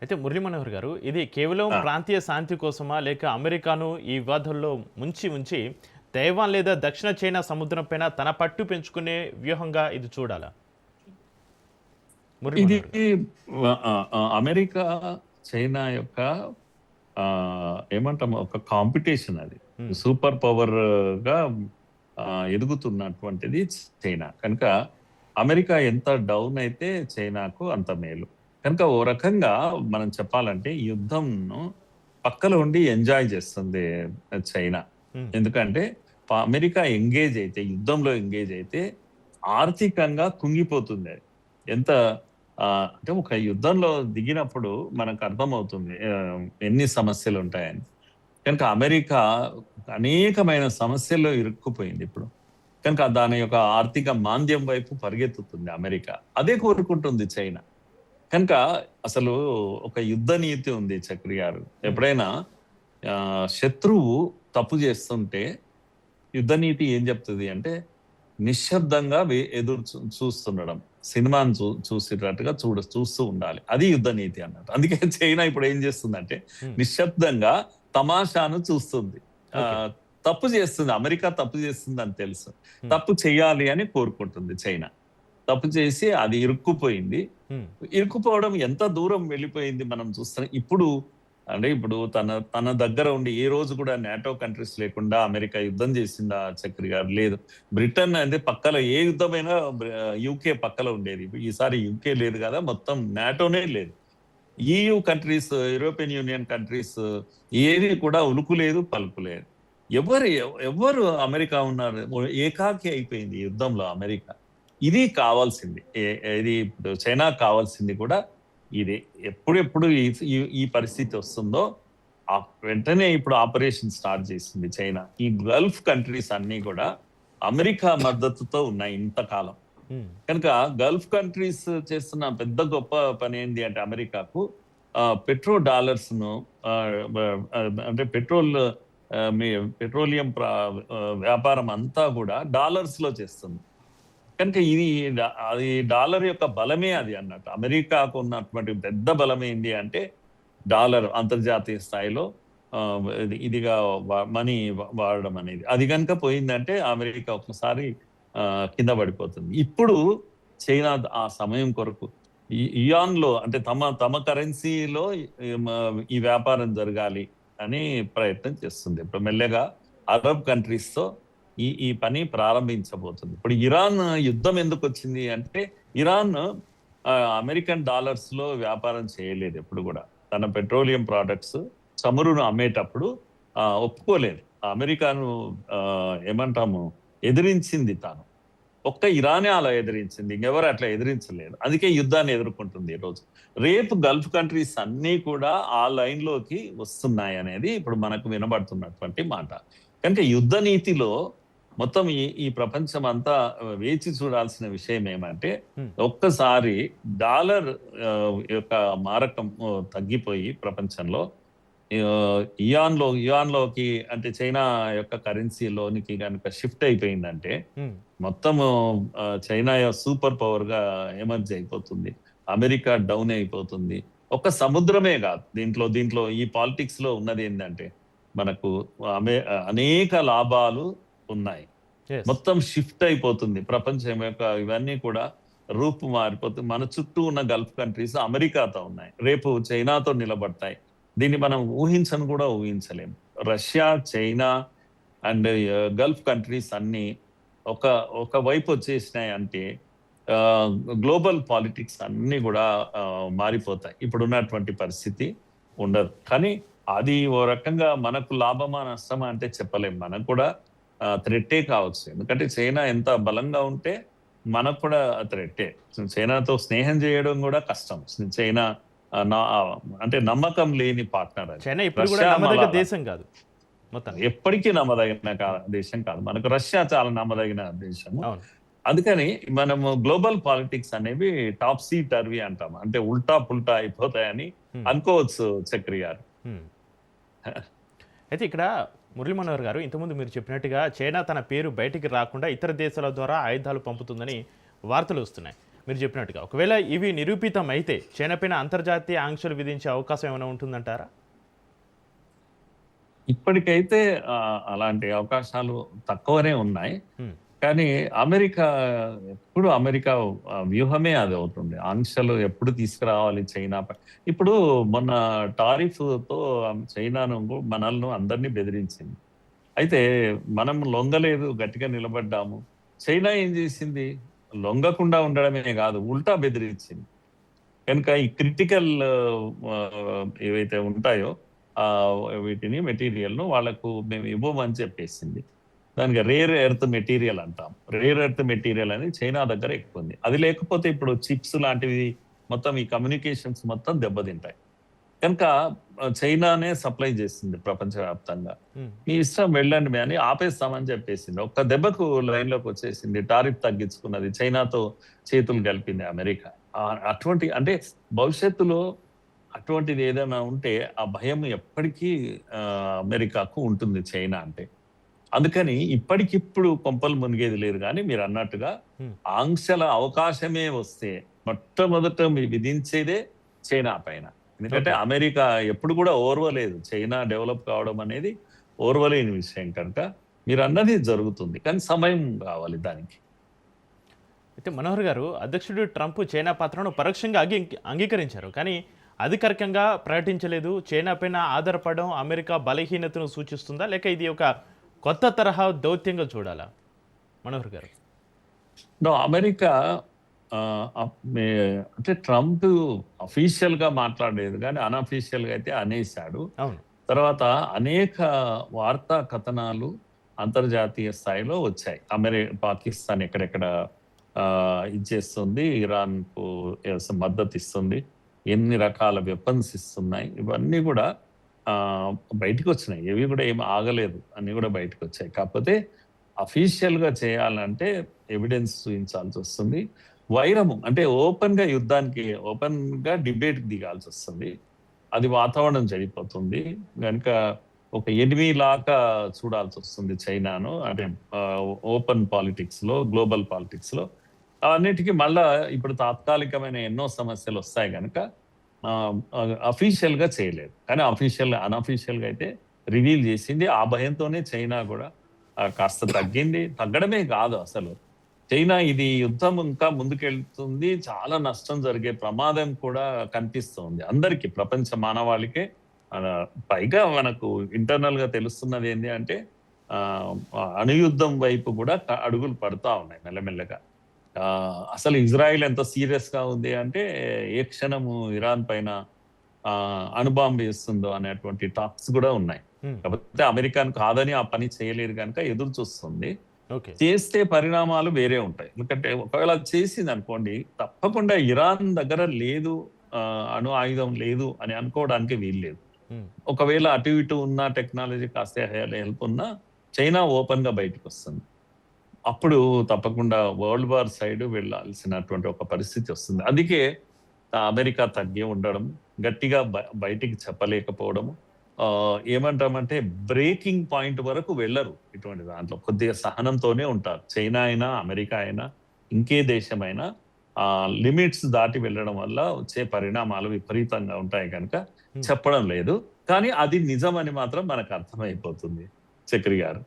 అయితే మురళీ మనోహర్ గారు, ఇది కేవలం ఆ! ప్రాంతీయ శాంతి కోసమా? లేక అమెరికాను ఈ వివాదంలో ఉంచి తైవాన్ లేదా దక్షిణ చైనా సముద్రం పైన తన పట్టు పెంచుకునే వ్యూహంగా ఇది చూడాలా? మురళీ ఇది మనోహర్ గారు. అమెరికా, చైనా యొక్క ఏమంటాము ఒక కాంపిటీషన్ అది. హ్మ్. సూపర్ పవర్‌గా ఎదుగుతున్నటువంటిది చైనా. కనుక అమెరికా ఎంత డౌన్ అయితే చైనాకు అంత మేలు. కనుక ఓ రకంగా మనం చెప్పాలంటే ఈ యుద్ధంను పక్కన ఉండి ఎంజాయ్ చేస్తుంది చైనా. హ్మ్. ఎందుకంటే అమెరికా ఎంగేజ్ అయితే యుద్ధంలో ఎంగేజ్ అయితే ఆర్థికంగా కుంగిపోతుంది అది. ఎంత అంటే ఒక యుద్ధంలో దిగినప్పుడు మనకు అర్థమవుతుంది ఎన్ని సమస్యలు ఉంటాయని. కనుక అమెరికా అనేకమైన సమస్యల్లో ఇరుక్కుపోయింది ఇప్పుడు. కనుక దాని యొక్క ఆర్థిక మాంద్యం వైపు పరిగెత్తుతుంది అమెరికా. అదే కోరుకుంటుంది చైనా. కనుక అసలు ఒక యుద్ధ నీతి ఉంది చక్రి గారు. హ్మ్. ఎప్పుడైనా శత్రువు తప్పు చేస్తుంటే యుద్ధ నీతి ఏం చెప్తది అంటే నిశ్శబ్దంగా ఎదురు చూస్తుండడం. సినిమాని చూసేటట్టుగా చూస్తూ ఉండాలి. అది యుద్ధ నీతి అన్నట్టు. అందుకే చైనా ఇప్పుడు ఏం చేస్తుందంటే హ్మ్. నిశ్శబ్దంగా తమాషాను చూస్తుంది. ఓకే. ఆహ్, తప్పు చేస్తుంది. అమెరికా తప్పు చేస్తుందని తెలుసు. హ్మ్. తప్పు చేయాలి అని కోరుకుంటుంది చైనా. తప్పు చేసి అది ఇరుక్కుపోయింది. హ్మ్. ఇరుక్కుపోవడం ఎంత దూరం వెళ్ళిపోయింది మనం చూస్తున్నాం. ఇప్పుడు అంటే ఇప్పుడు తన దగ్గర ఉండి ఏ రోజు కూడా నాటో కంట్రీస్ లేకుండా అమెరికా యుద్ధం చేసిందా చక్రి గారు? లేదు. బ్రిటన్ అంటే పక్కల ఏ యుద్ధమైనా యూకే పక్కల ఉండేది. ఈసారి యూకే లేదు కదా! మొత్తం నాటోనే లేదు. EU countries, European union countries ఏది కూడా ఉలుకు లేదు, పలుకు లేదు. ఎవరు ఎవ్వరు అమెరికా ఉన్నారు. ఏకాకి అయిపోయింది ఈ యుద్ధంలో అమెరికా. ఇది కావాల్సింది. ఇది ఇప్పుడు చైనాకు కావాల్సింది కూడా ఇదే. ఎప్పుడెప్పుడు ఈ ఈ ఈ పరిస్థితి వస్తుందో వెంటనే ఇప్పుడు ఆపరేషన్ స్టార్ట్ చేసింది చైనా. ఈ గల్ఫ్ కంట్రీస్ అన్నీ కూడా అమెరికా మద్దతుతో ఉన్నాయి ఇంతకాలం. హ్మ్. కనుక గల్ఫ్ కంట్రీస్ చేస్తున్న పెద్ద గొప్ప పని ఏంటి అంటే అమెరికాకు పెట్రో డాలర్స్ ను అంటే మీ పెట్రోలియం వ్యాపారం అంతా కూడా డాలర్స్ లో చేస్తుంది. కనుక ఇది అది డాలర్ యొక్క బలమే అది అన్నట్టు. అమెరికాకు ఉన్నటువంటి పెద్ద బలం ఏంటి అంటే డాలర్ అంతర్జాతీయ స్థాయిలో ఇదిగా మనీ వాడడం అనేది. అది గనుక పోయిందంటే అమెరికా ఒక్కసారి కింద పడిపోతుంది. ఇప్పుడు చైనా ఆ సమయం కొరకు ఇయాన్‌లో అంటే తమ తమ కరెన్సీలో ఈ వ్యాపారం జరగాలి అని ప్రయత్నం చేస్తుంది. ఇప్పుడు మెల్లగా అరబ్ కంట్రీస్‌తో ఈ పని ప్రారంభించబోతుంది. ఇప్పుడు ఇరాన్ యుద్ధం ఎందుకొచ్చింది అంటే ఇరాన్ అమెరికన్ డాలర్స్‌లో వ్యాపారం చేయలేదు ఎప్పుడు గూడా. తన పెట్రోలియం ప్రొడక్ట్స్ చమురును అమ్మేటప్పుడు ఒప్పుకోలేదు. అమెరికాను ఏమంటాము ఎదిరించింది తాను. ఒక్క ఇరానే అలా ఎదిరించింది. ఇంకెవరు అట్లా ఎదిరించలేదు. అందుకే యుద్ధాన్ని ఎదుర్కొంటుంది ఈరోజు. రేపు గల్ఫ్ కంట్రీస్ అన్నీ కూడా ఆ లైన్‌లోకి వస్తున్నాయనేది ఇప్పుడు మనకు వినబడుతున్నటువంటి మాట. కనుక యుద్ధ నీతిలో మొత్తం ఈ ప్రపంచం అంతా వేచి చూడాల్సిన విషయం ఏమంటే, హ్మ్. ఒక్కసారి డాలర్ యొక్క మారకం తగ్గిపోయి ప్రపంచంలో ఇయాన్‌లోకి అంటే చైనా యొక్క కరెన్సీలోనికి గనుక షిఫ్ట్ అయిపోయిందంటే హ్మ్. మొత్తము చైనా సూపర్ పవర్‌గా ఎమర్జ్ అయిపోతుంది. అమెరికా డౌన్ అయిపోతుంది. ఒక్క సముద్రమే గాదు. దీంట్లో ఈ పాలిటిక్స్‌లో ఉన్నదేందంటే, మనకు అనేక లాభాలు ఉన్నాయి. యెస్. మొత్తం షిఫ్ట్ అయిపోతుంది. ప్రపంచం యొక్క ఇవన్నీ కూడా రూపు మారిపోతుంది. మన చుట్టూ ఉన్న గల్ఫ్ కంట్రీస్ అమెరికాతో ఉన్నాయి. రేపు చైనాతో నిలబడతాయి. దీన్ని మనం ఊహించను కూడా ఊహించలేము. Russia, China and Gulf countries అన్నీ ఒక ఒక వైపు వచ్చేసినాయంటే ఆహ్, గ్లోబల్ పాలిటిక్స్ అన్నీ గూడా మారిపోతాయి. ఇప్పుడున్నటువంటి పరిస్థితి ఉండదు. కానీ అది ఓ రకంగా మనకు లాభమా? నష్టమా? అంటే చెప్పలేం. మనకు కూడా థ్రెట్టే కావచ్చు. ఎందుకంటే చైనా ఎంత బలంగా ఉంటే మనకు కూడా థ్రెట్టే. చైనాతో స్నేహం చేయడం గూడా కష్టం. చైనా ఆహ్, నా అంటే నమ్మకం లేని పార్ట్నర్ అది. చైనా ఇప్పుడు గూడా రష్యా నమ్మదగ్గ మళ్ళా దేశం గాదు మొత్తానికి. ఎప్పటికీ నమ్మదగిన హ్మ్. దేశం కాదు. మనకు రష్యా చాలా నమ్మదగిన దేశము. అవును. అందుకని మనము గ్లోబల్ పాలిటిక్స్ అనేవి టాప్సీ టర్వీ అంటాం. అంటే ఉల్టా పుల్టా అయిపోతాయని హ్మ్. అనుకోవచ్చు చక్రి గారు. హ్మ్. అయితే ఇక్కడ మురళీ మనోహర్ గారు, ఇంతకుముందు మీరు చెప్పినట్టుగా చైనా తన పేరు బయటికి రాకుండా ఇతర దేశాల ద్వారా ఆయుధాలు పంపుతుందని వార్తలు వస్తున్నాయి. మీరు చెప్పినట్టుగా ఒకవేళ ఇవి నిరూపితం అయితే చైనా పైన అంతర్జాతీయ ఆంక్షలు విధించే అవకాశం ఏమైనా ఉంటుందంటారా? ఇప్పటికైతే అలాంటి అవకాశాలు తక్కువనే ఉన్నాయి. హ్మ్. కానీ అమెరికా ఎప్పుడు అమెరికా వ్యూహమే అది అవుతుంది. ఆంక్షలు ఎప్పుడు తీసుకురావాలి చైనాపై. ఇప్పుడు మొన్న టారిఫ్‌తో చైనాను మనల్ని అందరిని బెదిరించింది. అయితే మనం లొంగలేదు, గట్టిగా నిలబడ్డాము. చైనా ఏం చేసింది? లొంగకుండా ఉండడమే కాదు, ఉల్టా బెదిరించింది. కనుక ఈ క్రిటికల్ ఏవైతే ఉంటాయో వీటిని మెటీరియల్‌ను వాళ్ళకు మేము ఇవ్వమని చెప్పేసింది. దానికి రేర్ ఎర్త్ మెటీరియల్ అంటాం. రేర్ ఎర్త్ మెటీరియల్ అనేది చైనా దగ్గర ఎక్కువ ఉంది. అది లేకపోతే ఇప్పుడు చిప్స్ లాంటివి మొత్తం ఈ కమ్యూనికేషన్స్ మొత్తం దెబ్బతింటాయి. కనుక చైనానే సప్లై చేస్తుంది ప్రపంచవ్యాప్తంగా. హ్మ్. మీ ఇష్టం వెళ్ళండి అని ఆపేస్తామని చెప్పేసింది. ఒక్క దెబ్బకు లైన్‌లోకి వచ్చేసింది. టారిఫ్ తగ్గించుకున్నది. చైనాతో చేతులు కలిపింది అమెరికా. అటువంటి అంటే భవిష్యత్తులో అటువంటిది ఏదైనా ఉంటే ఆ భయం ఎప్పటికీ అమెరికాకు ఉంటుంది చైనా అంటే. అందుకని ఇప్పటికిప్పుడు కొంపలు మునిగేది లేదు గానీ మీరన్నట్టుగా హ్మ్. ఆంక్షల అవకాశమే వస్తే మొట్టమొదట విధించేదే చైనా పైన. ఎందుకంటే ఓకే. అమెరికా ఎప్పుడు కూడా ఓర్వలేదు. చైనా డెవలప్ కావడం అనేది ఓర్వలేని విషయం కనుక మీరన్నది జరుగుతుంది. కానీ సమయం కావాలి దానికి. అయితే మనోహర్ గారు, అధ్యక్షుడు ట్రంప్ చైనా పాత్రను పరోక్షంగా అంగీకరించారు. కానీ అధికారికంగా ప్రకటించలేదు. చైనా పైన ఆధారపడడం అమెరికా బలహీనతను సూచిస్తుందా? లేక ఇది ఒక కొత్త తరహా దౌత్యంగా చూడాలా? మనోహర్ గారు. అమెరికా అంటే ట్రంప్ అఫీషియల్‌గా మాట్లాడలేదు గానీ అనఫీషియల్‌గా అయితే అనేసాడు. అవును. తర్వాత అనేక వార్తా కథనాలు అంతర్జాతీయ స్థాయిలో వచ్చాయి. పాకిస్తాన్ ఎక్కడెక్కడ ఇచ్చేస్తుంది, ఇరాన్‌కు మద్దతిస్తుంది, ఎన్ని రకాల వెపన్స్ ఇస్తున్నాయి. ఇవన్నీ కూడా బయటికొచ్చినాయి. ఏవి కూడా ఏమి ఆగలేదు. అన్నీ కూడా బయటికొచ్చాయి. కాకపోతే అఫీషియల్‌గా చేయాలంటే ఎవిడెన్స్ చూయించాల్సొస్తుంది. వైరము అంటే ఓపెన్‌గా యుద్ధానికి ఓపెన్‌గా డిబేట్‌కి దిగాల్సొస్తుంది. అది వాతావరణం చెడిపోతుంది. గనుక ఒక ఎనిమీ లాగా చూడాల్సొస్తుంది చైనాను. అంటే ఓపెన్ పాలిటిక్స్‌లో, గ్లోబల్ పాలిటిక్స్‌లో. అన్నిటికి మళ్ళా ఇప్పుడు తాత్కాలికమైన ఎన్నో సమస్యలొస్తాయి గనక అఫీషియల్‌గా చేయలేదు. కానీ అనఫీషియల్‌గా అయితే రివీల్ చేసింది. ఆ భయంతోనే చైనా గూడా కాస్త తగ్గింది. తగ్గడమే కాదు అసలు. చైనా ఇది యుద్ధం ఇంకా ముందుకెళ్తుంది. చాలా నష్టం జరిగే ప్రమాదం కూడా కనిపిస్తోంది. అందరికీ ప్రపంచ మానవాళికే. పైగా మనకు ఇంటర్నల్‌గా తెలుస్తున్నది ఏంది అంటే అణుయుద్ధం వైపు కూడా అడుగులు పడతా ఉన్నాయి మెల్లమెల్లగా. అసలు ఇజ్రాయెల్ ఎంత సీరియస్‌గా ఉంది అంటే ఏ క్షణము ఇరాన్ పైన అణుబాంబు వేస్తుందో అనేటువంటి టాక్స్ కూడా ఉన్నాయి. హ్మ్. కాకపోతే అమెరికాను కాదని ఆ పని చేయలేదు గనుక ఎదురు చూస్తుంది. ఓకే. చేస్తే పరిణామాలు వేరే ఉంటాయి. ఎందుకంటే ఒకవేళ అది చేసిందనుకోండి, తప్పకుండా ఇరాన్ దగ్గర లేదు, అణు ఆయుధం లేదు అని అనుకోవడానికి వీల్లేదు. హ్మ్. ఒకవేళ అటు ఇటు ఉన్న టెక్నాలజీ కాస్త హెల్ప్ ఉన్నా చైనా ఓపెన్‌గా బయటకొస్తుంది. అప్పుడు తప్పకుండా వరల్డ్ వార్ సైడ్ వెళ్ళాల్సినటువంటి ఒక పరిస్థితి వస్తుంది. అందుకే అమెరికా తగ్గి ఉండడం, గట్టిగా బయటికి చెప్పలేకపోవడము. ఏమంటామంటే బ్రేకింగ్ పాయింట్ వరకు వెళ్ళరు ఇటువంటి దాంట్లో. కొద్దిగా సహనంతోనే ఉంటారు. చైనా అయినా, అమెరికా అయినా, ఇంకే దేశమైనా లిమిట్స్ దాటి వెళ్ళడం వల్ల వచ్చే పరిణామాలు విపరీతంగా ఉంటాయి కనుక హ్మ్. చెప్పడం లేదు. కానీ అది నిజమని మాత్రం మనకు అర్థమైపోతుంది చక్రి గారు.